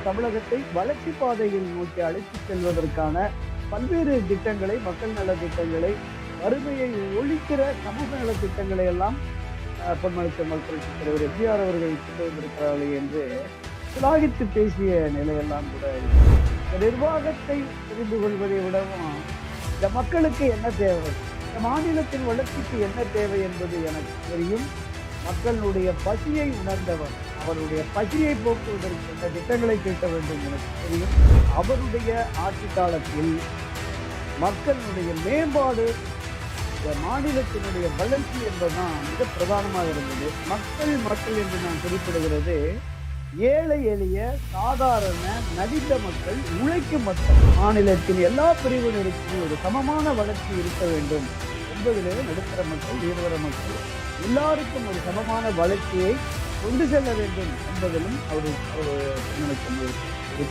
தமிழகத்தை வளர்ச்சி பாதையில் நோக்கி அழைத்துச் செல்வதற்கான பல்வேறு திட்டங்களை, மக்கள் நல திட்டங்களை, வறுமையை ஒழிக்கிற சமூக நல திட்டங்களை எல்லாம் பொன்மனச்செம்மல் புரட்சித் தலைவர் எம்ஜிஆர் அவர்கள் கொண்டு வந்திருக்கிறார்கள் என்று சிலாகித்து பேசிய நிலையெல்லாம் கூட இருக்கு. இந்த நிர்வாகத்தை தெரிந்து கொள்வதை விடவும் இந்த மக்களுக்கு என்ன தேவை, இந்த மாநிலத்தின் வளர்ச்சிக்கு என்ன தேவை என்பது எனக்கு தெரியும். மக்களுடைய பசியை உணர்ந்தவர், அவருடைய பசியை போக்குவதற்கு இந்த திட்டங்களை தீட்ட வேண்டும் எனக்கு தெரியும். அவருடைய ஆட்சி காலத்தில் மக்களுடைய மேம்பாடு, இந்த மாநிலத்தினுடைய வளர்ச்சி என்பதுதான் மிக பிரதானமாக இருந்தது. மக்கள் என்று நான் குறிப்பிடுகிறது ஏழை எளிய சாதாரண நடித்த மக்கள், உழைக்கும் மக்கள். மாநிலத்தின் எல்லா பிரிவினருக்கும் ஒரு சமமான வளர்ச்சி இருக்க வேண்டும் என்பதிலே நடுத்தர மக்கள், உயர்தர மக்கள் எல்லாருக்கும் ஒரு சமமான வளர்ச்சியை கொண்டு செல்ல வேண்டும் என்பதிலும் அவர் ஒரு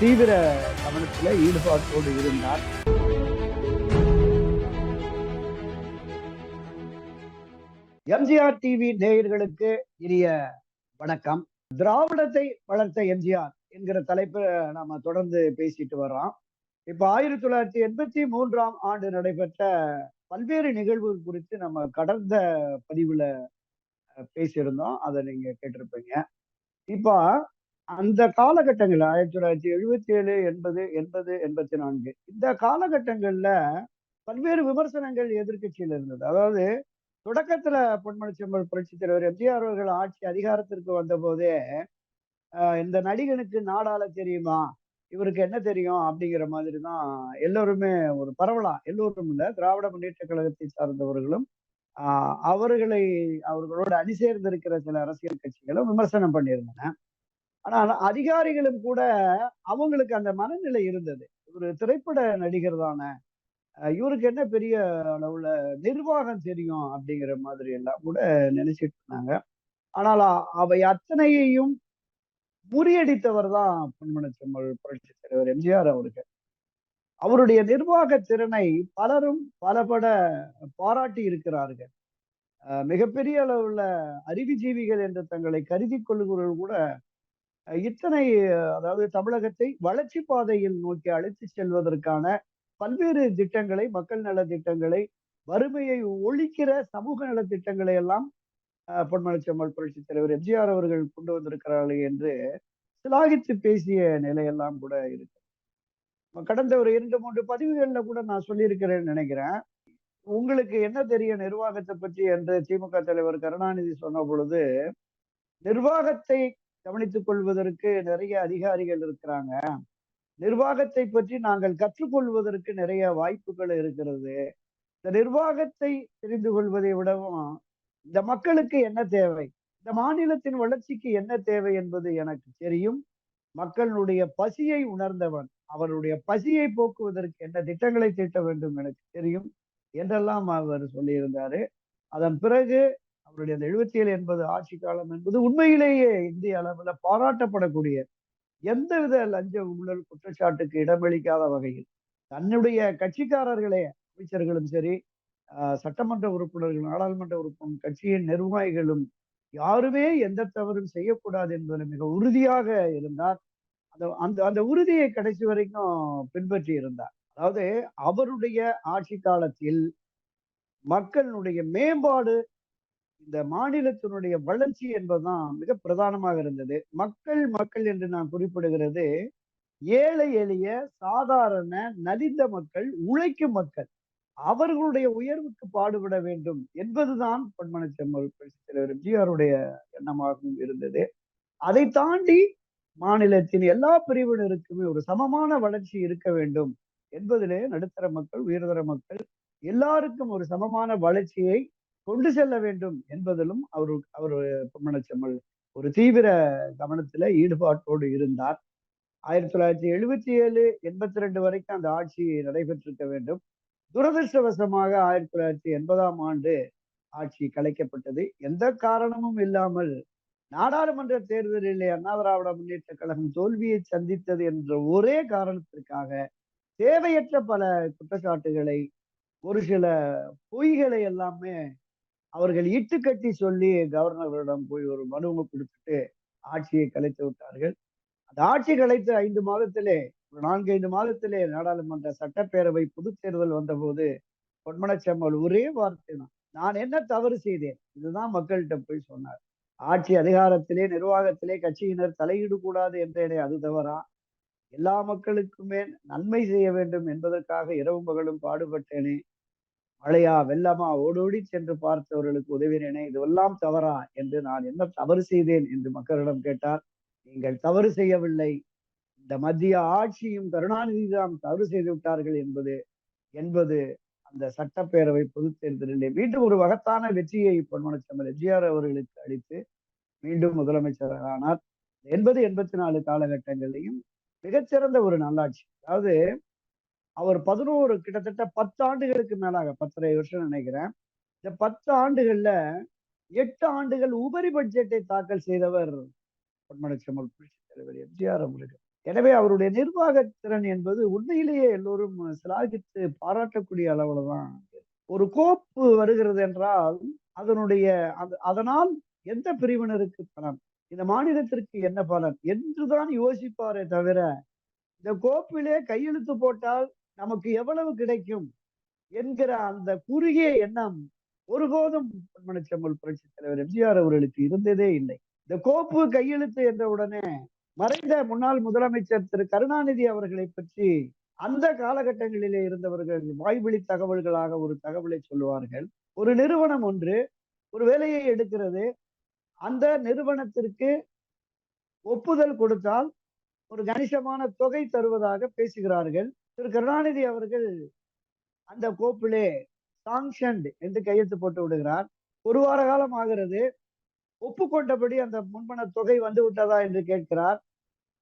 தீவிர கவனத்தில் ஈடுபாட்டோடு இருந்தார். எம்ஜிஆர் டிவி நேயர்களுக்கு இனிய வணக்கம். திராவிடத்தை வளர்த்த எம்ஜிஆர் என்கிற தலைப்பை நாம தொடர்ந்து பேசிட்டு வர்றோம். இப்ப 1983ஆம் ஆண்டு நடைபெற்ற பல்வேறு நிகழ்வுகள் குறித்து நம்ம கடந்த பதிவுல பேசியிருந்தோம். அதை நீங்க கேட்டிருப்பீங்க. இப்ப அந்த காலகட்டங்கள் 1977, 80, 80, 84 இந்த காலகட்டங்கள்ல பல்வேறு விமர்சனங்கள் எதிர்க்கட்சியில் இருந்தது. அதாவது தொடக்கத்துல பொன்மனச்செம்மல் புரட்சித் தலைவர் எம்ஜிஆர் அவர்கள் ஆட்சி அதிகாரத்திற்கு வந்த போதே இந்த நடிகனுக்கு நாடாள தெரியுமா, இவருக்கு என்ன தெரியும் அப்படிங்கிற மாதிரி தான் எல்லோருமே ஒரு பரவலா, எல்லோரும் இல்ல, திராவிட முன்னேற்ற கழகத்தை சார்ந்தவர்களும் அவர்களோடு அணி சேர்ந்திருக்கிற சில அரசியல் கட்சிகளும் விமர்சனம் பண்ணியிருந்தன. ஆனால் அதிகாரிகளும் கூட அவங்களுக்கு அந்த மனநிலை இருந்தது. ஒரு திரைப்பட நடிகர் தானே, இவருக்கு என்ன பெரிய அளவுல நிர்வாகம் தெரியும் அப்படிங்கிற மாதிரி எல்லாம் கூட நினைச்சிட்டு இருந்தாங்க. ஆனால் அவை அத்தனையையும் முறியடித்தவர் தான் பொன்மனச்செம்மல் புரட்சித் தலைவர் எம்ஜிஆர் அவர்கள். அவருடைய நிர்வாக திறனை பலரும் பலபட பாராட்டி இருக்கிறார்கள். மிகப்பெரிய அளவுல அறிவுஜீவிகள் என்று தங்களை கருதி கொள்ளுகிறவர்கள் கூட இத்தனை, அதாவது தமிழகத்தை வளர்ச்சி பாதையில் நோக்கி அழைத்து செல்வதற்கான பல்வேறு திட்டங்களை, மக்கள் நல திட்டங்களை, வறுமையை ஒழிக்கிற சமூக நல திட்டங்களை எல்லாம் பொன்மனச்செம்மல் புரட்சித் தலைவர் எம்ஜிஆர் அவர்கள் கொண்டு வந்திருக்கிறார்கள் என்று சிலாகித்து பேசிய நிலையெல்லாம் கூட இருக்கு. கடந்த ஒரு 2-3 பதிவுகள்ல கூட நான் சொல்லியிருக்கிறேன்னு நினைக்கிறேன். உங்களுக்கு என்ன தெரியும் நிர்வாகத்தை பற்றி என்று திமுக தலைவர் கருணாநிதி சொன்ன பொழுது, நிர்வாகத்தை கவனித்துக் கொள்வதற்கு நிறைய அதிகாரிகள் இருக்கிறாங்க, நிர்வாகத்தை பற்றி நாங்கள் கற்றுக்கொள்வதற்கு நிறைய வாய்ப்புகள் இருக்கிறது, இந்த நிர்வாகத்தை தெரிந்து கொள்வதை விடவும் இந்த மக்களுக்கு என்ன தேவை, இந்த மாநிலத்தின் வளர்ச்சிக்கு என்ன தேவை என்பது எனக்கு தெரியும். மக்களுடைய பசியை உணர்ந்தவன், அவருடைய பசியை போக்குவதற்கு என்ன திட்டங்களை தீட்ட வேண்டும் எனக்கு தெரியும் என்றெல்லாம் அவர் சொல்லியிருந்தாரு. அதன் பிறகு அவருடைய அந்த 77, 80 ஆட்சி காலம் என்பது உண்மையிலேயே இந்திய அளவில் பாராட்டப்படக்கூடிய, எந்தவித லஞ்ச ஊழல் குற்றச்சாட்டுக்கு இடமளிக்காத வகையில் தன்னுடைய கட்சிக்காரர்களே, அமைச்சர்களும் சரி, சட்டமன்ற உறுப்பினர்கள், நாடாளுமன்ற உறுப்பினர், கட்சியின் நிர்வாகிகளும் யாருமே எந்த தவறும் செய்யக்கூடாது என்பதில் மிக உறுதியாக இருந்தார். அந்த அந்த உறுதியை கடைசி வரைக்கும் பின்பற்றி இருந்தார். அதாவது அவருடைய ஆட்சி காலத்தில் மக்களுடைய மேம்பாடு, இந்த மாநிலத்தினுடைய வளர்ச்சி என்பதுதான் மிக பிரதானமாக இருந்தது. மக்கள் என்று நான் குறிப்பிடுகிறது ஏழை எளிய சாதாரண நலிந்த மக்கள், உழைக்கும் மக்கள், அவர்களுடைய உயர்வுக்கு பாடுபட வேண்டும் என்பதுதான் பொன்மனச்செம்மல் புரட்சித் தலைவர் எம்ஜிஆருடைய எண்ணமாகவும் இருந்தது. அதை தாண்டி மாநிலத்தின் எல்லா பிரிவினருக்குமே ஒரு சமமான வளர்ச்சி இருக்க வேண்டும் என்பதிலே நடுத்தர மக்கள், உயர்தர மக்கள் எல்லாருக்கும் ஒரு சமமான வளர்ச்சியை கொண்டு செல்ல வேண்டும் என்பதிலும் அவர் பொன்மனச்செம்மல் ஒரு தீவிர கவனத்துல ஈடுபாட்டோடு இருந்தார். 1977, 82 வரைக்கும் அந்த ஆட்சி நடைபெற்றிருக்க வேண்டும். துரதிருஷ்டவசமாக 1980ஆம் ஆண்டு ஆட்சி கலைக்கப்பட்டது. எந்த காரணமும் இல்லாமல் நாடாளுமன்ற தேர்தலிலே அண்ணா திராவிட முன்னேற்ற கழகம் தோல்வியை சந்தித்தது என்ற ஒரே காரணத்திற்காக தேவையற்ற பல குற்றச்சாட்டுகளை, ஒரு சில பொய்களை எல்லாமே அவர்கள் இட்டுக்கட்டி சொல்லி கவர்னரிடம் போய் ஒரு மனுவை கொடுத்துட்டு ஆட்சியை கலைத்து விட்டார்கள். அந்த ஆட்சி கலைத்து 5 மாதத்திலே, ஒரு 4, 5 மாதத்திலே நாடாளுமன்ற சட்டப்பேரவை பொதுத் தேர்தல் வந்தபோது பொன்மனச்செம்மல் ஒரே வார்த்தை தான், நான் என்ன தவறு செய்தேன், இதுதான் மக்கள்கிட்ட போய் சொன்னார். ஆட்சி அதிகாரத்திலே, நிர்வாகத்திலே கட்சியினர் தலையிட கூடாது என்றேனே, அது தவறா? எல்லா மக்களுக்குமே நன்மை செய்ய வேண்டும் என்பதற்காக இரவும் பகலும் பாடுபட்டேனே, மழையா வெள்ளமா ஓடோடி சென்று பார்த்தவர்களுக்கு உதவினேனே, இதுவெல்லாம் தவறா என்று நான் என்ன தவறு செய்தேன் என்று மக்களிடம் கேட்டார். நீங்கள் தவறு செய்யவில்லை, இந்த மத்திய ஆட்சியும் கருணாநிதி தான் தவறு செய்து விட்டார்கள் என்பது என்பது அந்த சட்டப்பேரவை பொதுத் தேர்தலிலே மீண்டும் ஒரு மகத்தான வெற்றியை பொன்மனச்செம்மல் எம்ஜிஆர் அவர்களுக்கு அளித்து மீண்டும் முதலமைச்சராக ஆனார். 80, 84 காலகட்டங்களையும் மிகச்சிறந்த ஒரு நல்லாட்சி. அதாவது அவர் 11 கிட்டத்தட்ட 10 ஆண்டுகளுக்கு மேலாக 10.5 வருஷம் நினைக்கிறேன். இந்த 10 ஆண்டுகள்ல 8 ஆண்டுகள் உபரி பட்ஜெட்டை தாக்கல் செய்தவர் பொன்மனச்செம்மல் புரட்சித் தலைவர் எம்ஜிஆர் அவர்கள். எனவே அவருடைய நிர்வாக திறன் என்பது உண்மையிலேயே எல்லோரும் சிலாகித்து பாராட்டக்கூடிய அளவுல தான். ஒரு கோப்பு வருகிறது என்றால் அதனுடைய அதனால் எந்த பிரிவினருக்கு பலன், இந்த மாநிலத்திற்கு என்ன பலன் என்றுதான் யோசிப்பாரே தவிர, இந்த கோப்பிலே கையெழுத்து போட்டால் நமக்கு எவ்வளவு கிடைக்கும் என்கிற அந்த குறுகிய எண்ணம் ஒருபோதும் பொன்மனச்செம்மல் புரட்சித் தலைவர் எம்ஜிஆர் அவர்களுக்கு இருந்ததே இல்லை. இந்த கோப்பு கையெழுத்து என்ற உடனே மறைந்த முன்னாள் முதலமைச்சர் திரு கருணாநிதி அவர்களை பற்றி அந்த காலகட்டங்களிலே இருந்தவர்கள் வாய்வழி தகவல்களாக ஒரு தகவலை சொல்லுவார்கள். ஒரு நிறுவனம் ஒன்று ஒரு வேலையை எடுக்கிறது, அந்த நிறுவனத்திற்கு ஒப்புதல் கொடுத்தால் ஒரு கணிசமான தொகை தருவதாக பேசுகிறார்கள். திரு கருணாநிதி அவர்கள் அந்த கோப்பிலே சாங்ஷன்ட் என்று கையெழுத்து போட்டு விடுகிறார். ஒரு வார காலம் ஆகிறது. ஒப்புக்கொண்டபடி அந்த முன்பண தொகை வந்து விட்டதா என்று கேட்கிறார்.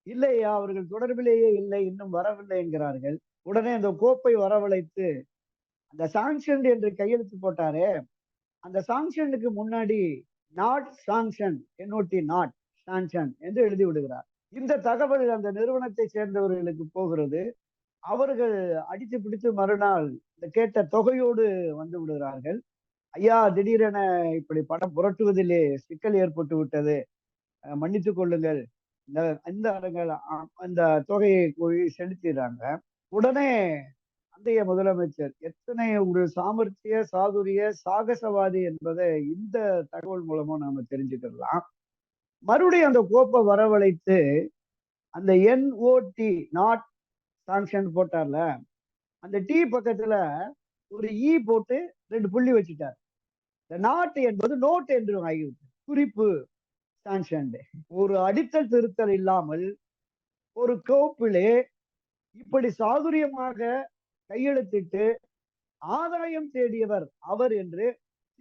இல்லையா, அவர்கள் தொடர்பிலேயே இல்லை, இன்னும் வரவில்லை என்கிறார்கள். உடனே அந்த கோப்பை வரவழைத்து அந்த சாங்ஷன் என்று கையெழுத்து போட்டாரே, அந்த சாங்ஷனுக்கு முன்னாடி not sanction, NOT not sanction என்று எழுதி விடுகிறார். இந்த தகவல் அந்த நிறுவனத்தை சேர்ந்தவர்களுக்கு போகிறது. அவர்கள் அடித்து பிடித்து மறுநாள் இந்த கேட்ட தொகையோடு வந்து விடுகிறார்கள். ஐயா, திடீரென இப்படி பணம் புரட்டுவதிலே சிக்கல் ஏற்பட்டு விட்டது, மன்னித்துக் கொள்ளுங்கள், இந்த இந்த அந்த தொகையை போய் செலுத்திடுறாங்க. உடனே அந்தைய முதலமைச்சர் எத்தனை ஒரு சாமர்த்திய சாதுரிய சாகசவாதி என்பதை இந்த தகவல் மூலமா நாம தெரிஞ்சுக்கலாம். மறுபடியும் அந்த கோப்பை வரவழைத்து அந்த NOT நாட் சாங்ஷன் போட்டார்ல, அந்த டி பக்கத்துல ஒரு போட்டு 2 புள்ளி வச்சுட்டார். இந்த நாட் என்பது நோட் என்று ஆகிவிட்டது, குறிப்பு சாங்ஷன். ஒரு அடித்தல் திருத்தல் இல்லாமல் ஒரு கோப்பிலே இப்படி சாதுரியமாக கையெழுத்திட்டு ஆதாயம் தேடியவர் அவர் என்று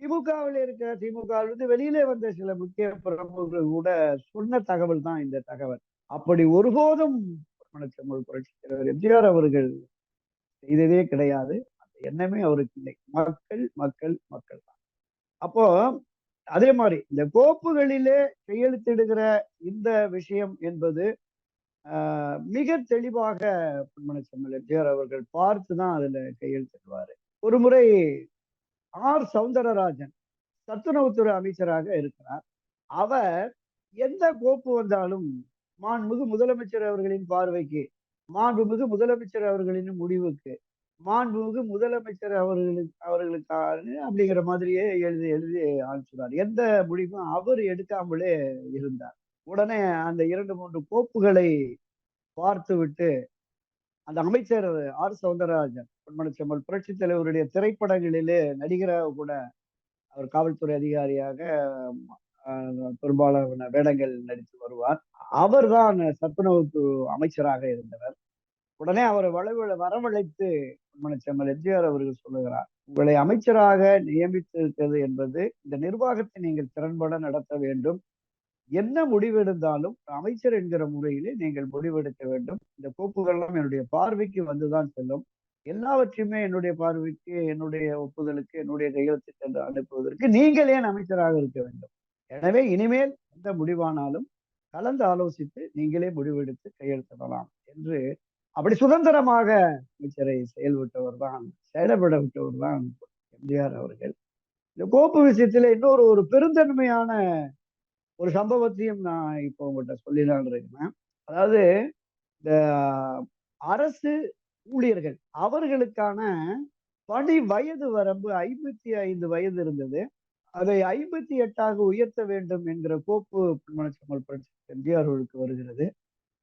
திமுகவில் இருக்கிற திமுகவிலிருந்து வெளியிலே வந்த சில முக்கிய பிரமுகர்கள் கூட சொன்ன தகவல் தான் இந்த தகவல். அப்படி ஒருபோதும் பொன்மனச்செம்மல் புரட்சித் தலைவர் எம்ஜிஆர் அவர்கள் செய்ததே கிடையாது. அந்த எண்ணமே அவருக்கு இல்லை. மக்கள் மக்கள் மக்கள் தான். அப்போ அதே மாதிரி இந்த கோப்புகளிலே கையெழுத்திடுகிற இந்த விஷயம் என்பது மிக தெளிவாக பொன்மனச்செம்மல் எம்ஜிஆர் அவர்கள் பார்த்துதான் அதுல கையெழுத்திடுவாரு. ஒரு முறை சௌந்தரராஜன் சத்துணவுத்துறை அமைச்சராக இருக்கிறார். அவர் எந்த கோப்பு வந்தாலும் மாண்புமிகு முதலமைச்சர் அவர்களின் பார்வைக்கு, மாண்புமிகு முதலமைச்சர் அவர்களின் முடிவுக்கு, மாண்புமிகு முதலமைச்சர் அவர்களுக்கான அப்படிங்கிற மாதிரியே எழுதி எழுதி அனுப்பிச்சுறார். எந்த முடிவும் அவர் எடுக்காமலே இருந்தார். உடனே அந்த 2, 3 கோப்புகளை பார்த்து விட்டு அந்த அமைச்சர் சௌந்தரராஜன், பொன்மனச்செம்மல் புரட்சித் தலைவருடைய திரைப்படங்களிலே நடிகராக கூட அவர் காவல்துறை அதிகாரியாக பெரும்பாலான வேடங்கள் நடித்து வருவார். அவர்தான் சத்துணவுக்கு அமைச்சராக இருந்தவர். உடனே அவரை வரவழைத்து பொன்மனச்செம்மல் எம்ஜிஆர் அவர்கள் சொல்லுகிறார், உங்களை அமைச்சராக நியமித்திருக்கிறது என்பது இந்த நிர்வாகத்தை நீங்கள் திறன்பட நடத்த வேண்டும். என்ன முடிவெடுத்தாலும் அமைச்சர் என்கிற முறையிலே நீங்கள் முடிவெடுக்க வேண்டும். இந்த கோப்புகள்லாம் என்னுடைய பார்வைக்கு வந்துதான் செல்லும். எல்லாவற்றையுமே என்னுடைய பார்வைக்கு, என்னுடைய ஒப்புதலுக்கு, என்னுடைய கையெழுத்துக்கு என்று அனுப்புவதற்கு நீங்கள் ஏன் அமைச்சராக இருக்க வேண்டும்? எனவே இனிமேல் எந்த முடிவானாலும் கலந்து ஆலோசித்து நீங்களே முடிவெடுத்து கையெழுத்திடலாம் என்று அப்படி சுதந்திரமாக அமைச்சரை செயல்பட்டவர் தான், செயல்பட விட்டவர் தான் எம்ஜிஆர் அவர்கள். இந்த கோப்பு விஷயத்துல இன்னொரு ஒரு பெருந்தன்மையான ஒரு சம்பவத்தையும் நான் இப்போ உங்கள்கிட்ட சொல்லிடலான்னு இருக்கேன். அதாவது இந்த அரசு ஊழியர்கள் அவர்களுக்கான பணி வயது வரம்பு 55 வயது இருந்தது. அதை 58ஆக உயர்த்த வேண்டும் என்கிற கோப்பு பொன்மனச்செம்மல் புரட்சி எம்ஜிஆர் அவர்களுக்கு வருகிறது.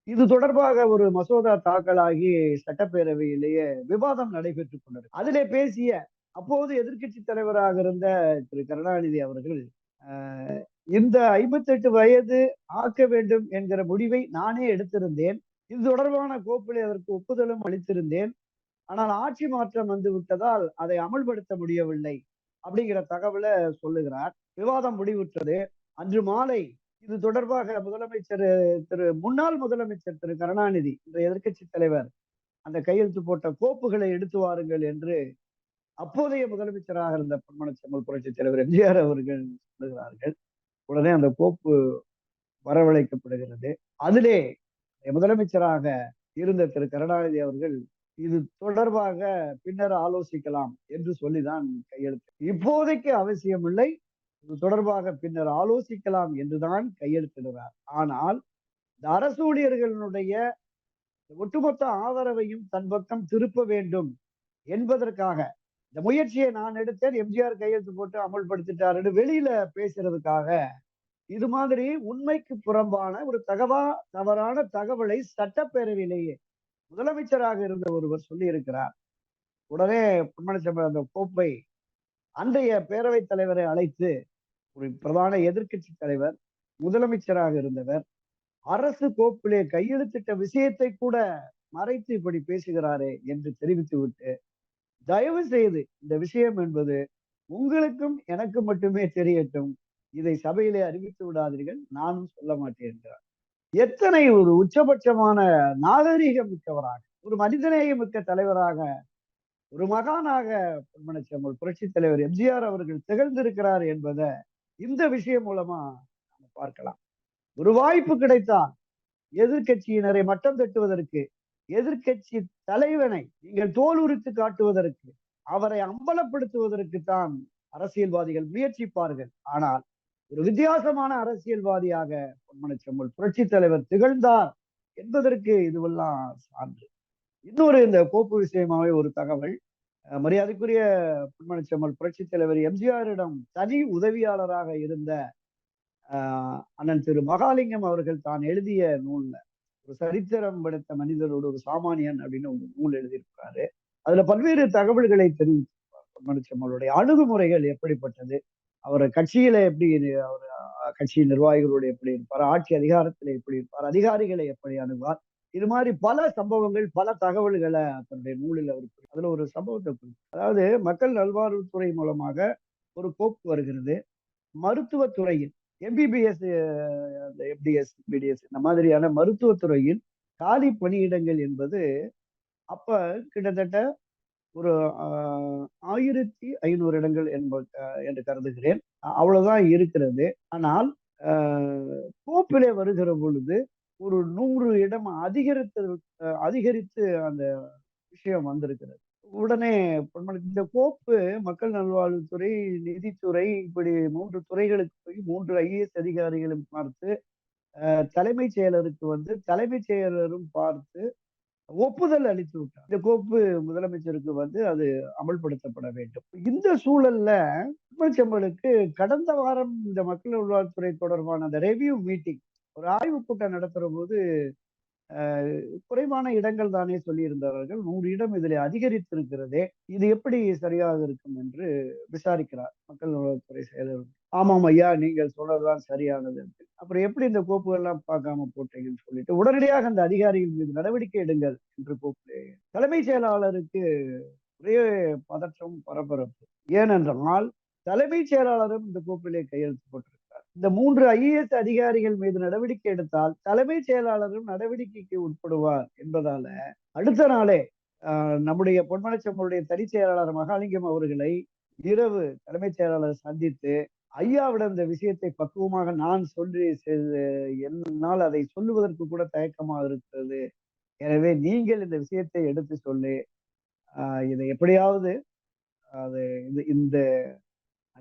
இது தொடர்பாக ஒரு மசோதா தாக்கலாகி சட்டப்பேரவையிலேயே விவாதம் நடைபெற்றுக் கொண்டது. அதிலே பேசிய அப்போது எதிர்க்கட்சி தலைவராக இருந்த திரு கருணாநிதி அவர்கள், இந்த 58 வயது ஆக்க வேண்டும் என்கிற முடிவை நானே எடுத்திருந்தேன். இது தொடர்பான கோப்பிலே அதற்கு ஒப்புதலும் அளித்திருந்தேன். ஆனால் ஆட்சி மாற்றம் வந்து விட்டதால் அதை அமல்படுத்த முடியவில்லை அப்படிங்கிற தகவலை சொல்லுகிறார். விவாதம் முடிவுற்றது. அன்று மாலை இது தொடர்பாக முன்னாள் முதலமைச்சர் திரு கருணாநிதி, இந்த எதிர்க்கட்சி தலைவர், அந்த கையெழுத்து போட்ட கோப்புகளை எடுத்து வாருங்கள் என்று அப்போதைய முதலமைச்சராக இருந்த பொன்மனச்செம்மல் புரட்சி தலைவர் எம்ஜிஆர் அவர்கள் சொல்லுகிறார்கள். உடனே அந்த கோப்பு வரவழைக்கப்படுகிறது. அதிலே முதலமைச்சராக இருந்த திரு கருணாநிதி அவர்கள், இது தொடர்பாக பின்னர் ஆலோசிக்கலாம் என்று சொல்லிதான் கையெழுத்து. இப்போதைக்கு அவசியம் இல்லை, இது தொடர்பாக பின்னர் ஆலோசிக்கலாம் என்றுதான் கையெழுத்திடுறார். ஆனால் இந்த அரசு ஊழியர்களுடைய ஒட்டுமொத்த ஆதரவையும் தன் பக்கம் திருப்ப வேண்டும் என்பதற்காக இந்த முயற்சியை நான் எடுத்தேன், எம்ஜிஆர் கையெழுத்து போட்டு அமல்படுத்திட்டாருன்னு வெளியில பேசுறதுக்காக இது மாதிரி உண்மைக்கு புறம்பான ஒரு தவறான தகவலை சட்டப்பேரவையிலேயே முதலமைச்சராக இருந்த ஒருவர் சொல்லி இருக்கிறார். உடனே பொன்மனச்செம்மல் அந்த கோப்பை அன்றைய பேரவைத் தலைவரை அழைத்து, ஒரு பிரதான எதிர்க்கட்சி தலைவர், முதலமைச்சராக இருந்தவர், அரசு கோப்பிலே கையெழுத்திட்ட விஷயத்தை கூட மறைத்து இப்படி பேசுகிறாரே என்று தெரிவித்துவிட்டு, தயவு செய்து இந்த விஷயம் என்பது உங்களுக்கும் எனக்கு மட்டுமே தெரியட்டும், இதை சபையிலே அறிவித்து விடாதீர்கள், நானும் சொல்ல மாட்டேன் என்கிறார். எத்தனை ஒரு உச்சபட்சமான நாகரீகம் மிக்கவராக, ஒரு மனிதநேய மிக்க தலைவராக, ஒரு மகானாக பொன்மனச்செம்மல் புரட்சி தலைவர் எம்ஜிஆர் அவர்கள் திகழ்ந்திருக்கிறார் என்பதை இந்த விஷயம் மூலமா நம்ம பார்க்கலாம். ஒரு வாய்ப்பு கிடைத்தால் எதிர்க்கட்சியினரை மட்டம் தட்டுவதற்கு, எதிர்க்கட்சி தலைவனை நீங்கள் தோல் உரித்து காட்டுவதற்கு, அவரை அம்பலப்படுத்துவதற்கு தான் அரசியல்வாதிகள் முயற்சிப்பார்கள். ஆனால் ஒரு வித்தியாசமான அரசியல்வாதியாக பொன்மனச்செம்மல் புரட்சி தலைவர் திகழ்ந்தார் என்பதற்கு இதுவெல்லாம் சான்று. இன்னொரு இந்த கோப்பு விஷயமாவே ஒரு தகவல். மரியாதைக்குரிய பொன்மனச்செம்மல் புரட்சி தலைவர் எம்ஜிஆரிடம் தனி உதவியாளராக இருந்த அண்ணன் திரு மகாலிங்கம் அவர்கள் தான் எழுதிய நூல்ல, ஒரு சரித்திரம் படைத்த மனிதரோடு ஒரு சாமானியன் அப்படின்னு ஒரு நூல் எழுதியிருக்கிறாரு. அதுல பல்வேறு தகவல்களை தெரிவித்திருப்பார். பொன்மனச்செம்மலுடைய அணுகுமுறைகள் எப்படிப்பட்டது, அவர் கட்சியில எப்படி, அவர் கட்சி நிர்வாகிகளோடு எப்படி இருப்பார், ஆட்சி அதிகாரத்தில் எப்படி இருப்பார், அதிகாரிகளை எப்படி அணுகுவார், இது மாதிரி பல சம்பவங்கள், பல தகவல்களை தன்னுடைய நூலில் அவர் அதுல ஒரு சம்பவத்தை, அதாவது மக்கள் நல்வாழ்வுத்துறை மூலமாக ஒரு கோப்பு வருகிறது. மருத்துவத்துறையில் எம்பிபிஎஸ், எஃப்டிஎஸ், பிடிஎஸ் இந்த மாதிரியான மருத்துவத்துறையில் காலி பணியிடங்கள் என்பது அப்ப கிட்டத்தட்ட ஒரு 1500 இடங்கள் என்று கருதுகிறேன். அவ்வளவுதான் இருக்கிறது. ஆனால் கோப்பிலே வருகிற பொழுது ஒரு 100 இடம் அதிகரித்து அந்த விஷயம் வந்திருக்கிறது. உடனே இந்த கோப்பு மக்கள் நல்வாழ்வுத்துறை, நிதித்துறை, இப்படி 3 துறைகளுக்கு போய் 3 ஐஏஎஸ் அதிகாரிகளும் பார்த்து, தலைமைச் செயலருக்கு வந்து தலைமைச் செயலரும் பார்த்து ஒப்புதல் அளித்து விட்டார். இந்த கோப்பு முதலமைச்சருக்கு வந்து அது அமல்படுத்தப்பட வேண்டும். இந்த சூழல்ல பொன்மனச்செம்மலுக்கு கடந்த வாரம் இந்த மக்கள் நல்வாழ்வுத்துறை தொடர்பான அந்த ரெவ்யூ மீட்டிங், ஒரு ஆய்வுக் கூட்டம் நடத்துற போது குறைவான இடங்கள் தானே சொல்லியிருந்தார்கள், 100 இடம் இதில் அதிகரித்திருக்கிறதே, இது எப்படி சரியாக இருக்கும் என்று விசாரிக்கிறார் மக்கள் நல்வாழ்வுத்துறை செயலர். ஆமாம் ஐயா, நீங்கள் சொல்றதுதான் சரியானது. அப்புறம் எப்படி இந்த கோப்புகள் எல்லாம் பார்க்காம போட்டீங்கன்னு சொல்லிட்டு உடனடியாக அந்த அதிகாரிகள் மீது நடவடிக்கை எடுங்கள் என்று கோப்பு. தலைமைச் செயலாளருக்கு ஒரே பதற்றம், பரபரப்பு. ஏனென்றால் தலைமைச் செயலாளரும் இந்த கோப்பிலே கையெழுத்து போட்டிருக்கிறார். இந்த 3 ஐஏஎஸ் அதிகாரிகள் மீது நடவடிக்கை எடுத்தால் தலைமைச் செயலாளரும் நடவடிக்கைக்கு உட்படுவார் என்பதால அடுத்த நாளே நம்முடைய பொன்மனச்செம்மலுடைய தனிச் செயலாளர் மகாலிங்கம் அவர்களை இரவு தலைமைச் செயலாளர் சந்தித்து, ஐயாவிடம் இந்த விஷயத்தை பக்குவமாக நான் சொல்லி, என்னால் அதை சொல்லுவதற்கு கூட தயக்கமாக இருக்கிறது, எனவே நீங்கள் இந்த விஷயத்தை எடுத்து சொல்லி இதை எப்படியாவது அது இந்த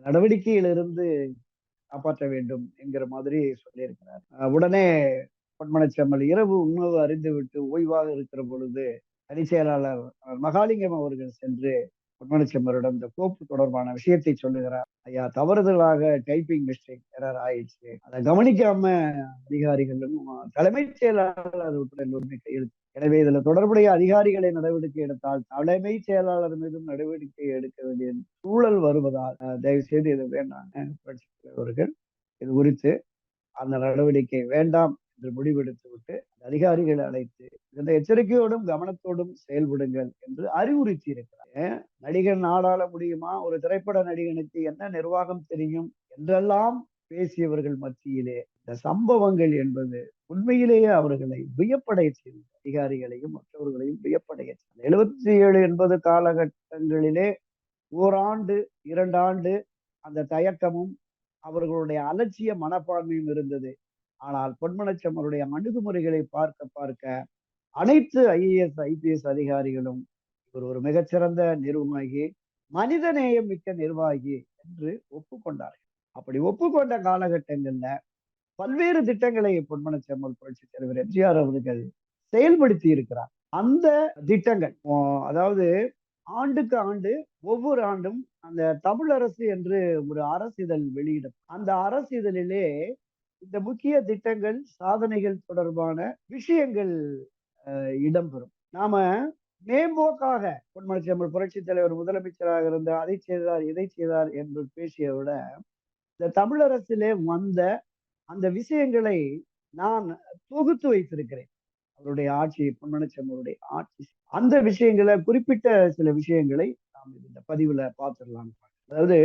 நடவடிக்கையிலிருந்து காப்பாற்ற வேண்டும் என்கிற மாதிரி சொல்லியிருக்கிறார். உடனே பொன்மனச்செம்மல் இரவு உணவு அருந்திவிட்டு ஓய்வாக இருக்கிற பொழுது தனிச் செயலாளர் மகாலிங்கம் அவர்கள் சென்று பொன்மனச்செம்மலிடம் இந்த கோப்பு தொடர்பான விஷயத்தை சொல்லுகிறார். ஐயா, தவறுதலாக டைப்பிங் மிஸ்டேக் எரர் ஆயிடுச்சு, அதை கவனிக்காம அதிகாரிகளும் தலைமைச் செயலாளர் உட்பட எல்லோருமே கையெழுத்து. எனவே இதுல தொடர்புடைய அதிகாரிகளை நடவடிக்கை எடுத்தால் தலைமைச் செயலாளர் மீதும் நடவடிக்கை எடுக்க வேண்டிய சூழல் வருவதால் தயவு செய்து இது வேண்டாம் அவர்கள் இது குறித்து அந்த நடவடிக்கை வேண்டாம் என்று முடிவெடுத்து விட்டு அதிகாரிகளை அழைத்து இந்த எச்சரிக்கையோடும் கவனத்தோடும் செயல்படுங்கள் என்று அறிவுறுத்தி இருக்கிறார். நடிகன் நாடாள முடியுமா, ஒரு திரைப்பட நடிகனுக்கு என்ன நிர்வாகம் தெரியும் என்றெல்லாம் பேசியவர்கள் மத்தியிலே இந்த சம்பவங்கள் என்பது உண்மையிலேயே அவர்களை வியப்படைய செய்தது. அதிகாரிகளையும் மற்றவர்களையும் வியப்படைய 77-80 காலகட்டங்களிலே ஓராண்டு 2 ஆண்டு அந்த தயக்கமும் அவர்களுடைய அலட்சிய மனப்பான்மையும் இருந்தது. ஆனால் பொன்மனச்செம்மலுடைய அணுகுமுறைகளை பார்க்க பார்க்க அனைத்து IAS IPS அதிகாரிகளும் இவர் ஒரு மிகச்சிறந்த நிர்வாகி, மனிதநேயம் மிக்க நிர்வாகி என்று ஒப்புக்கொண்டார்கள். அப்படி ஒப்புக்கொண்ட காலகட்டங்கள்ல பல்வேறு திட்டங்களை பொன்மனச்செம்மல் புரட்சித் தலைவர் எம்ஜிஆர் அவர்கள் செயல்படுத்தி இருக்கிறார். அந்த திட்டங்கள் அதாவது ஆண்டுக்கு ஆண்டு ஒவ்வொரு ஆண்டும் அந்த தமிழரசு என்று ஒரு அரசிதழ் வெளியிடும். அந்த அரசிதழிலே இந்த முக்கிய திட்டங்கள் சாதனைகள் தொடர்பான விஷயங்கள் இடம்பெறும். நாம மேம்போக்காக பொன்மனச்செம்மல் புரட்சி தலைவர் முதலமைச்சராக இருந்த அதை செய்தார் இதை செய்தார் என்று பேசிய விட இந்த தமிழரசிலே வந்த அந்த விஷயங்களை நான் தொகுத்து வைத்திருக்கிறேன். அவருடைய ஆட்சி, பொன்மனச்செம்மலுடைய ஆட்சி, அந்த விஷயங்களை குறிப்பிட்ட சில விஷயங்களை நாம் இந்த பதிவுல பார்த்துடலாம். அதாவது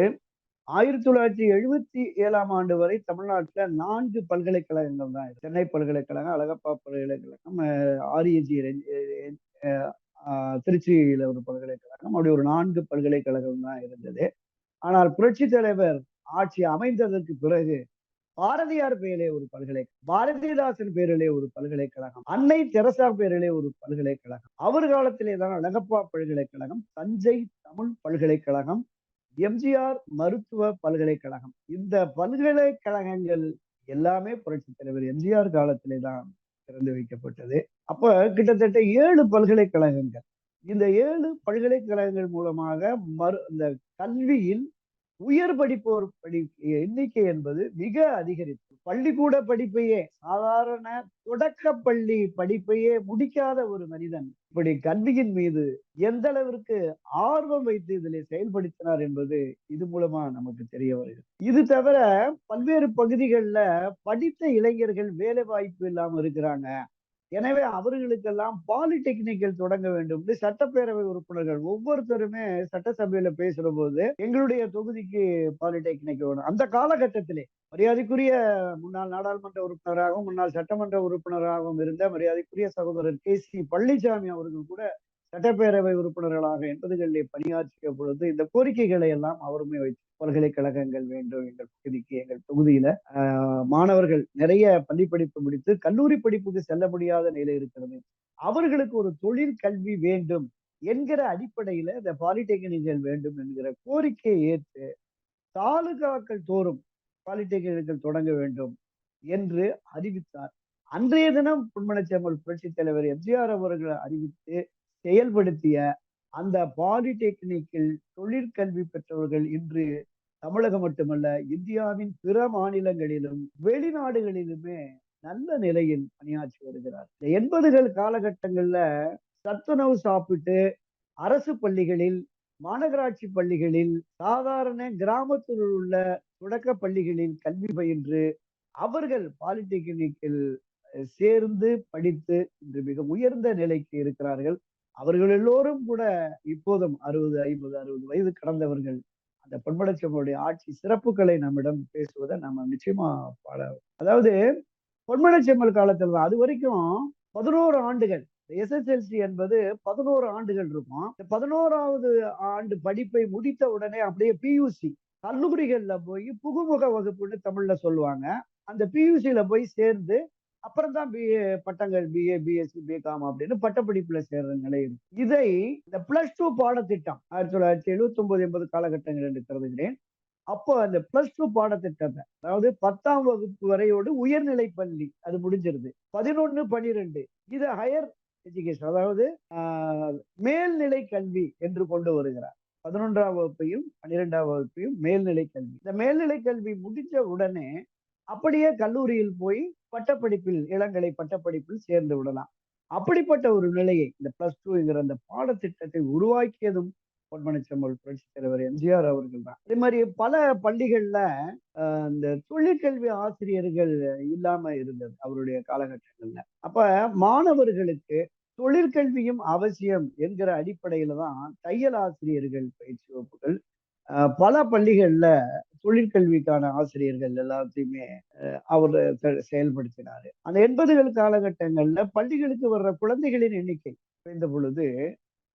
1977ஆம் ஆண்டு வரை தமிழ்நாட்டுல 4 பல்கலைக்கழகங்கள் தான். சென்னை பல்கலைக்கழகம், அழகப்பா பல்கலைக்கழகம், REG திருச்சியில ஒரு பல்கலைக்கழகம், அப்படி ஒரு 4 பல்கலைக்கழகம் தான் இருந்தது. ஆனால் புரட்சி தலைவர் ஆட்சி அமைந்ததற்கு பிறகு பாரதியார் பெயரிலே ஒரு பல்கலைக்கழகம், பாரதிதாசன் பேரிலே ஒரு பல்கலைக்கழகம், அன்னை தெரசா பேரிலே ஒரு பல்கலைக்கழகம், அவர் காலத்திலே தான் அழகப்பா பல்கலைக்கழகம், தஞ்சை தமிழ் பல்கலைக்கழகம், MGR மருத்துவ பல்கலைக்கழகம். இந்த பல்கலைக்கழகங்கள் எல்லாமே புரட்சி தலைவர் MGR காலத்திலே தான் திறந்து வைக்கப்பட்டது. அப்ப கிட்டத்தட்ட 7 பல்கலைக்கழகங்கள். இந்த 7 பல்கலைக்கழகங்கள் மூலமாக இந்த கல்வியில் உயர் படிப்போர் எண்ணிக்கை என்பது மிக அதிகரித்து பள்ளிக்கூட படிப்பையே, சாதாரண தொடக்க பள்ளி படிப்பையே முடிக்காத ஒரு மனிதன் இப்படி கல்வியின் மீது எந்த அளவிற்கு ஆர்வம் வைத்து இதில் செயல்படுத்தினார் என்பது இது மூலமா நமக்கு தெரிய வருகிறது. இது தவிர பல்வேறு பகுதிகளில் படித்த இளைஞர்கள் வேலை வாய்ப்பு இல்லாம இருக்கிறாங்க. எனவே அவர்களுக்கெல்லாம் பாலிடெக்னிக்கல் தொடங்க வேண்டும். சட்டப்பேரவை உறுப்பினர்கள் ஒவ்வொருத்தருமே சட்டசபையில பேசுற போது எங்களுடைய தொகுதிக்கு பாலிடெக்னிக் வேணும். அந்த காலகட்டத்திலே மரியாதைக்குரிய முன்னாள் நாடாளுமன்ற உறுப்பினராகவும் முன்னாள் சட்டமன்ற உறுப்பினராகவும் இருந்த மரியாதைக்குரிய சகோதரர் KC பழனிசாமி அவர்கள் கூட சட்டப்பேரவை உறுப்பினர்களாக 80களிலே பணியாற்றிய பொழுது இந்த கோரிக்கைகளை எல்லாம் அவருமே வைத்து பல்கலைக்கழகங்கள் வேண்டும் எங்கள் பகுதிக்கு, எங்கள் தொகுதியில மாணவர்கள் நிறைய பள்ளி படிப்பு முடித்து கல்லூரி படிப்புக்கு செல்ல முடியாத நிலை இருக்கிறது, அவர்களுக்கு ஒரு தொழில் கல்வி வேண்டும் என்கிற அடிப்படையில இந்த பாலிடெக்னிக்கள் வேண்டும் என்கிற கோரிக்கையை ஏற்று தாலுகாக்கள் தோறும் பாலிடெக்னிக்கள் தொடங்க வேண்டும் என்று அறிவித்தார். அன்றைய தினம் பொன்மனச்செம்மல் புரட்சி தலைவர் MGR அவர்கள் அறிவித்து செயல்படுத்திய அந்த பாலிடெக்னிக்கில் தொழிற்கல்வி பெற்றவர்கள் இன்று தமிழகம் மட்டுமல்ல இந்தியாவின் பிற மாநிலங்களிலும் வெளிநாடுகளிலுமே நல்ல நிலையில் பணியாற்றி வருகிறார். இந்த 80கள் காலகட்டங்கள்ல சத்துணவு சாப்பிட்டு அரசு பள்ளிகளில், மாநகராட்சி பள்ளிகளில், சாதாரண கிராமத்தில் உள்ள தொடக்க பள்ளிகளில் கல்வி பயின்று அவர்கள் பாலிடெக்னிக்கில் சேர்ந்து படித்து இன்று மிக உயர்ந்த நிலைக்கு இருக்கிறார்கள். அவர்கள் எல்லோரும் கூட இப்போதும் 60, 50, 60 வயது கடந்தவர்கள். அந்த பொன்மனச்செம்மலுடைய ஆட்சி சிறப்புகளை நம்மிடம் பேசுவதை நம்ம நிச்சயமா அதாவது பொன்மனச்செம்மல் காலத்துல தான். அது வரைக்கும் 11 ஆண்டுகள் SSLC என்பது 11 ஆண்டுகள் இருக்கும். 11வது ஆண்டு படிப்பை முடித்த உடனே அப்படியே PUC கல்லூரிகள்ல போய் புகுமுக வகுப்புன்னு தமிழ்ல சொல்லுவாங்க. அந்த PUCல போய் சேர்ந்து அப்புறம் தான் பட்டங்கள் BA, BSc, BCom அப்படின்னு பட்டப்படிப்புல சேர்ற நிலை இருக்கு. இதை இந்த +2 பாடத்திட்டம் 1979, 80 காலகட்டங்கள் என்று கருதுகிறேன். அப்போ அந்த பிளஸ் டூ பாடத்திட்டத்தை, அதாவது 10ஆம் வகுப்பு வரையோடு உயர்நிலை பள்ளி அது முடிஞ்சிருது. 11, 12 இது ஹையர் எஜுகேஷன், அதாவது மேல்நிலை கல்வி என்று கொண்டு வருகிறார். 11ஆம் வகுப்பையும் 12ஆம் வகுப்பையும் மேல்நிலை கல்வி. இந்த மேல்நிலை கல்வி முடிஞ்ச உடனே அப்படியே கல்லூரியில் போய் பட்டப்படிப்பில், இளங்கலை பட்டப்படிப்பில் சேர்ந்து விடலாம். அப்படிப்பட்ட ஒரு நிலையை இந்த பிளஸ் டூங்கிற அந்த பாடத்திட்டத்தை உருவாக்கியதும் பொன்மனச்செம்மல் புரட்சித் தலைவர் எம்ஜிஆர் அவர்கள் தான். அதே மாதிரி பல பள்ளிகள்ல இந்த தொழிற்கல்வி ஆசிரியர்கள் இல்லாம இருந்தது அவருடைய காலகட்டங்கள்ல. அப்ப மாணவர்களுக்கு தொழிற்கல்வியும் அவசியம் என்கிற அடிப்படையில தான் தையல் ஆசிரியர்கள் பயிற்சி வகுப்புகள், பல பள்ளிகள்ல தொழிற்கல்விக்கான ஆசிரியர்கள் எல்லாத்தையுமே அவர் செயல்படுத்தினாரு. அந்த 80கள் காலகட்டங்கள்ல பள்ளிகளுக்கு வர்ற குழந்தைகளின் எண்ணிக்கை குறைந்த பொழுது,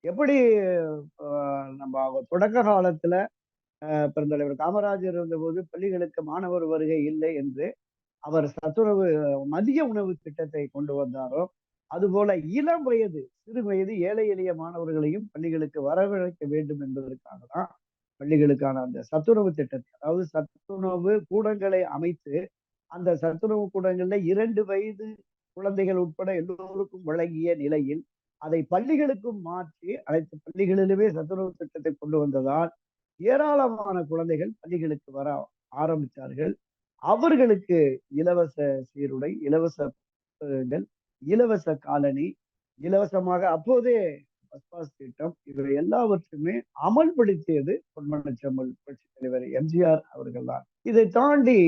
எப்படி நம்ம தொடக்க காலத்துல பெருந்தலைவர் காமராஜர் இருந்தபோது பள்ளிகளுக்கு மாணவர் வருகை இல்லை என்று அவர் சத்துணவு மதிய உணவு திட்டத்தை கொண்டு வந்தாரோ, அதுபோல இளம் வயது, சிறு வயது ஏழை எளிய மாணவர்களையும் பள்ளிகளுக்கு வரவழைக்க வேண்டும் என்பதற்காக தான் பள்ளிகளுக்கான அந்த சத்துணவு திட்டத்தை, அதாவது சத்துணவு கூடங்களை அமைத்து அந்த சத்துணவு கூடங்கள்ல 2 வயது குழந்தைகள் உட்பட எல்லோருக்கும் வழங்கிய நிலையில் அதை பள்ளிகளுக்கும் மாற்றி அனைத்து பள்ளிகளிலுமே சத்துணவு திட்டத்தை கொண்டு வந்ததால் ஏராளமான குழந்தைகள் பள்ளிகளுக்கு வர ஆரம்பித்தார்கள். அவர்களுக்கு இலவச சீருடை, இலவச புத்தகங்கள், இலவச காலணி, இலவசமாக அப்போதே பஸ் பாஸ் திட்டம், இவை எல்லாவற்றுமே அமல்படுத்தியது பொன்மனச்செம்மல் புரட்சித் தலைவர் எம்ஜிஆர் அவர்கள் தான். இதை தாண்டி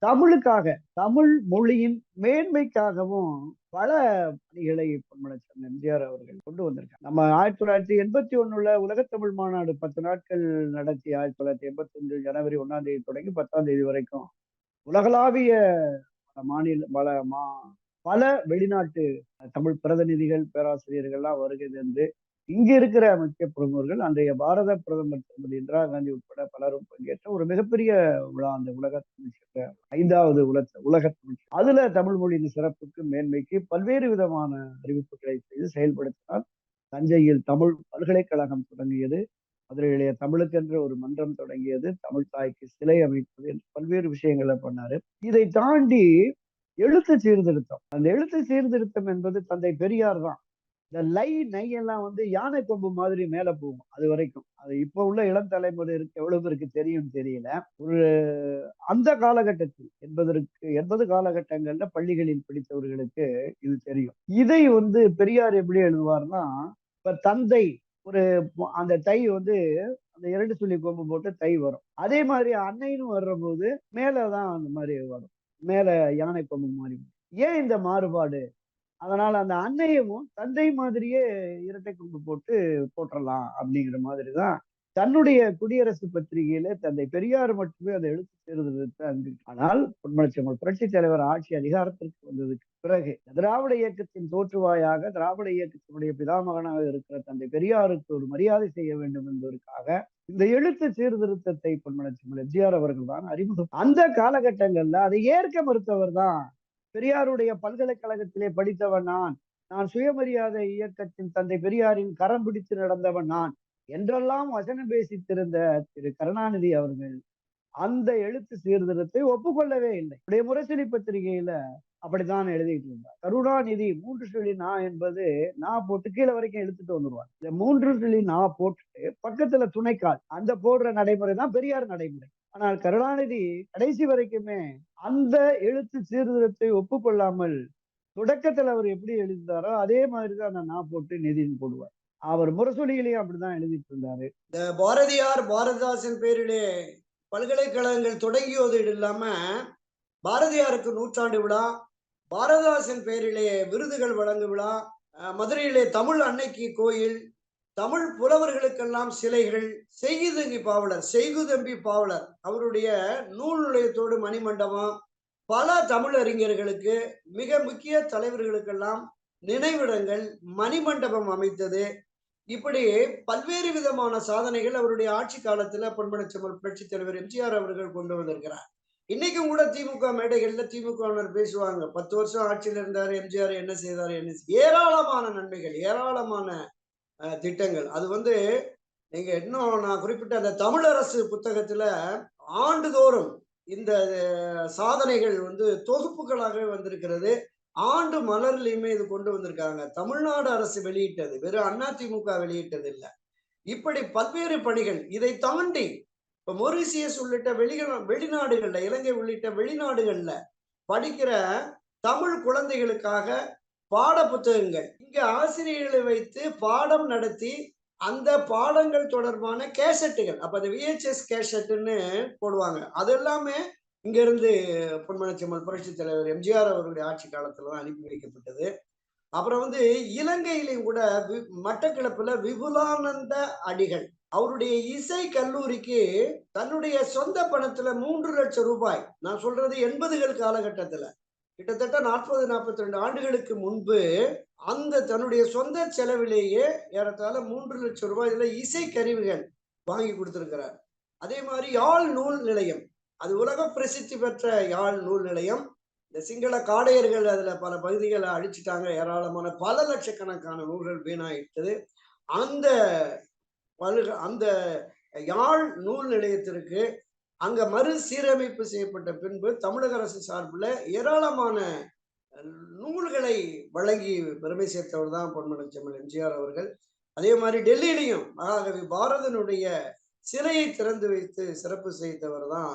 தமிழுக்காக, தமிழ் மொழியின் மேன்மைக்காகவும் பல பணிகளை பொன்மனச்செம்மல் எம்ஜிஆர் அவர்கள் கொண்டு வந்திருக்காங்க. நம்ம 1981 உலகத்தமிழ் மாநாடு 10 நாட்கள் நடத்தி 1981 ஜனவரி 1ஆம் தேதி தொடங்கி 10ஆம் தேதி வரைக்கும் உலகளாவிய பல வெளிநாட்டு தமிழ் பிரதிநிதிகள், பேராசிரியர்கள்லாம் வருகை தந்து இங்க இருக்கிற முக்கிய பிரமுகர்கள், அன்றைய பாரத பிரதமர் திருமதி இந்திரா காந்தி உட்பட பலரும் பங்கேற்ற ஒரு மிகப்பெரிய விழா அந்த உலக தமிழ் 5வது உலக தமிழ். அதுல தமிழ் மொழியின் சிறப்புக்கு, மேன்மைக்கு பல்வேறு விதமான அறிவிப்புகளை செய்து செயல்படுத்தினார். தஞ்சையில் தமிழ் பல்கலைக்கழகம் தொடங்கியது, மதுரையிலேயே தமிழுக்கென்று ஒரு மன்றம் தொடங்கியது, தமிழ் தாய்க்கு சிலை அமைப்பது என்று பல்வேறு விஷயங்களை பண்ணாரு. இதை தாண்டி எழுத்து சீர்திருத்தம், அந்த எழுத்து சீர்திருத்தம் என்பது தந்தை பெரியார் தான். இந்த நை எல்லாம் யானை கொம்பு மாதிரி மேல போகும். அது வரைக்கும் அது இப்ப உள்ள இளம் தலைமுறை எவ்வளவு பேருக்கு தெரியும் தெரியல. ஒரு அந்த காலகட்டத்தில் 80 காலகட்டங்கள்ல பள்ளிகளில் படித்தவர்களுக்கு இது தெரியும். இதை பெரியார் எப்படி எழுதுவார்னா, இப்ப தந்தை ஒரு அந்த தை அந்த 2 சுழி கொம்பு போட்டு தை வரும். அதே மாதிரி அன்னைன்னு வர்ற போது மேலதான் அந்த மாதிரி வரும், மேல யானை கொம்பு மாதிரி. ஏன் இந்த மாறுபாடு? அதனால அந்த அன்னையவும் தந்தை மாதிரியே இரட்டை கொம்பு போட்டு போட்டுறலாம் அப்படிங்கிற மாதிரிதான் தன்னுடைய குடியரசு பத்திரிகையில தந்தை பெரியார் மட்டுமே அதை எழுத்து சீர்திருத்தத்தை அங்கு. ஆனால் பொன்மனச்செம்மல் புரட்சி தலைவர் ஆட்சி அதிகாரத்திற்கு வந்ததுக்கு பிறகு திராவிட இயக்கத்தின் தோற்றுவாயாக, திராவிட இயக்கத்தினுடைய பிதாமகனாக இருக்கிற தந்தை பெரியாருக்கு ஒரு மரியாதை செய்ய வேண்டும் என்பதற்காக இந்த எழுத்து சீர்திருத்தத்தை பொன்மனச்செம்மல் எம்ஜிஆர் அவர்கள் தான் அறிமுகம். அந்த காலகட்டங்கள்ல அதை ஏற்க மறுத்தவர் தான் பெரியாருடைய பல்கலைக்கழகத்திலே படித்தவன் நான் சுயமரியாதை இயக்கத்தின் தந்தை பெரியாரின் கரம் பிடித்து நடந்தவன் நான் என்றெல்லாம் வசனம் பேசித்திருந்த திரு கருணாநிதி அவர்கள் அந்த எழுத்து சீர்திருத்தத்தை ஒப்புக்கொள்ளவே இல்லை. உடைய முரசொலி பத்திரிகையில அப்படித்தான் எழுதிட்டு இருந்தார். கருணாநிதி 3 சுழி நா என்பது நான் போட்டு கீழே வரைக்கும் எழுத்துட்டு வந்துருவாங்க. இந்த 3 சுழி நான் போட்டுட்டு பக்கத்துல துணைக்கால் அந்த போடுற நடைமுறை தான் பெரியார் நடைமுறை. ஆனால் கருணாநிதி கடைசி வரைக்குமே அந்த எழுத்து சீர்திருத்தத்தை ஒப்புக்கொள்ளாமல் தொடக்கத்துல அவர் எப்படி எழுதினாரோ அதே மாதிரிதான் அந்த நான் போட்டு நிதின்னு போடுவார். அவர் முரசொலியிலேயே அப்படிதான் எழுதிட்டு இருந்தாரு. இந்த பாரதியார் பாரதிதாசன் பேரிலே பல்கலைக்கழகங்கள் தொடங்கியது இல்லாம பாரதியாருக்கு 100ஆண்டு விழா, பாரதிதாசன் பேரிலே விருதுகள் வழங்கும் விழா, மதுரையிலே தமிழ் அன்னைக்கு கோயில், தமிழ் புலவர்களுக்கெல்லாம் சிலைகள், செய்குதம்பி பாவலர் அவருடைய நூல் நிலையத்தோடு மணிமண்டபம், பல தமிழறிஞர்களுக்கு மிக முக்கிய தலைவர்களுக்கெல்லாம் நினைவிடங்கள், மணிமண்டபம் அமைத்தது. இப்படி பல்வேறு விதமான சாதனைகள் அவருடைய ஆட்சி காலத்துல பொன்மனச்செம்மல் புரட்சி தலைவர் எம்ஜிஆர் அவர்கள் கொண்டு வந்திருக்கிறார். இன்னைக்கும் கூட திமுக மேடைகள்ல திமுகவினர் பேசுவாங்க, 10 வருஷம் ஆட்சியில் இருந்தாரு எம்ஜிஆர், என்ன செய்தாரு, ஏராளமான நன்மைகள், ஏராளமான திட்டங்கள். அது நீங்க இன்னும் நான் குறிப்பிட்ட அந்த தமிழரசு புத்தகத்துல ஆண்டுதோறும் இந்த சாதனைகள் வந்து தொகுப்புகளாகவே வந்திருக்கிறது. ஆண்டு மலர்லயுமே இது கொண்டு வந்திருக்காங்க. தமிழ்நாடு அரசு வெளியிட்டது. வெறும் அதிமுக வெளியிட்டது இல்ல. இப்படி பல்வேறு பணிகள். இதை தாண்டி இப்ப மொரீசியஸ் உள்ளிட்ட வெளிநாடுகள்ல, இலங்கை உள்ளிட்ட வெளிநாடுகள்ல படிக்கிற தமிழ் குழந்தைகளுக்காக பாட புத்தகங்கள். இங்க ஆசிரியர்களை வைத்து பாடம் நடத்தி, அந்த பாடங்கள் தொடர்பான கேசட்டுகள். அப்ப அந்த விஹெச்எஸ் கேசட்டுன்னு போடுவாங்க. அது எல்லாமே இங்கிருந்து பொன்மனச்செம்மல் புரட்சித் தலைவர் எம்ஜிஆர் அவர்களுடைய ஆட்சி காலத்துல தான் அனுப்பி வைக்கப்பட்டது. அப்புறம் வந்து இலங்கையிலும் கூட மட்டக்களப்புல விபுலானந்த அடிகள் அவருடைய இசை கல்லூரிக்கு தன்னுடைய சொந்த பணத்துல 3,00,000 ரூபாய், நான் சொல்றது 80கள் காலகட்டத்துல, கிட்டத்தட்ட 40, 42 ஆண்டுகளுக்கு முன்பு அந்த தன்னுடைய சொந்த செலவிலேயே ஏறத்தாழ 3,00,000 ரூபாய்ல இசை கருவிகள் வாங்கி கொடுத்திருக்கிறார். அதே மாதிரி யாழ் நூல் நிலையம், அது உலக பிரசித்தி பெற்ற யாழ் நூல் நிலையம். இந்த சிங்கள காடையர்கள் அதுல பல பகுதிகளை அழிச்சிட்டாங்க. ஏராளமான பல லட்சக்கணக்கான நூல்கள் வீணாயிட்டது. அந்த அந்த யாழ் நூல் நிலையத்திற்கு அங்க மறுசீரமைப்பு செய்யப்பட்ட பின்பு தமிழக அரசு சார்பில் ஏராளமான நூல்களை வழங்கி பெருமை சேர்த்தவர் தான் பொன்மனச்செம்மல் எம்ஜிஆர் அவர்கள். அதே மாதிரி டெல்லியிலையும் மகாகவி பாரதனுடைய சிலையை திறந்து வைத்து சிறப்பு செய்தவர் தான்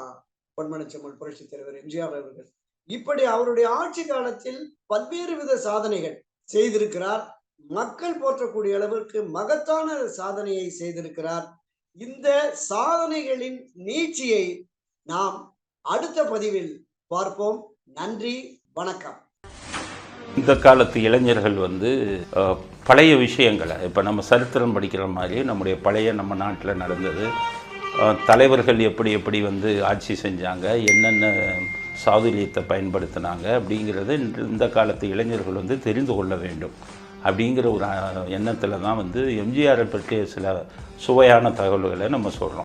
பொன்மனச்செம்மல் புரட்சித் தலைவர் எம்ஜிஆர் அவர்கள். இப்படி அவருடைய ஆட்சி காலத்தில் பல்வேறு வித சாதனைகள் செய்திருக்கிறார். மக்கள் போற்றக்கூடிய அளவிற்கு மகத்தான சாதனையை செய்திருக்கிறார். இந்த சாதனைகளின் நீட்சியை நாம் அடுத்த பதிவில் பார்ப்போம். நன்றி, வணக்கம். இந்த காலத்து இளைஞர்கள் வந்து பழைய விஷயங்களை, இப்போ நம்ம சரித்திரம் படிக்கிற மாதிரி நம்முடைய பழைய நம்ம நாட்டில் நடந்தது, தலைவர்கள் எப்படி எப்படி வந்து ஆட்சி செஞ்சாங்க, என்னென்ன சாதுரியத்தை பயன்படுத்தினாங்க அப்படிங்கிறது இந்த காலத்து இளைஞர்கள் வந்து தெரிந்து கொள்ள வேண்டும் அப்படிங்கிற ஒரு எண்ணத்தில் தான் வந்து எம்ஜிஆரை பற்றிய சில சுவையான தகவல்களை நம்ம சொல்கிறோம்.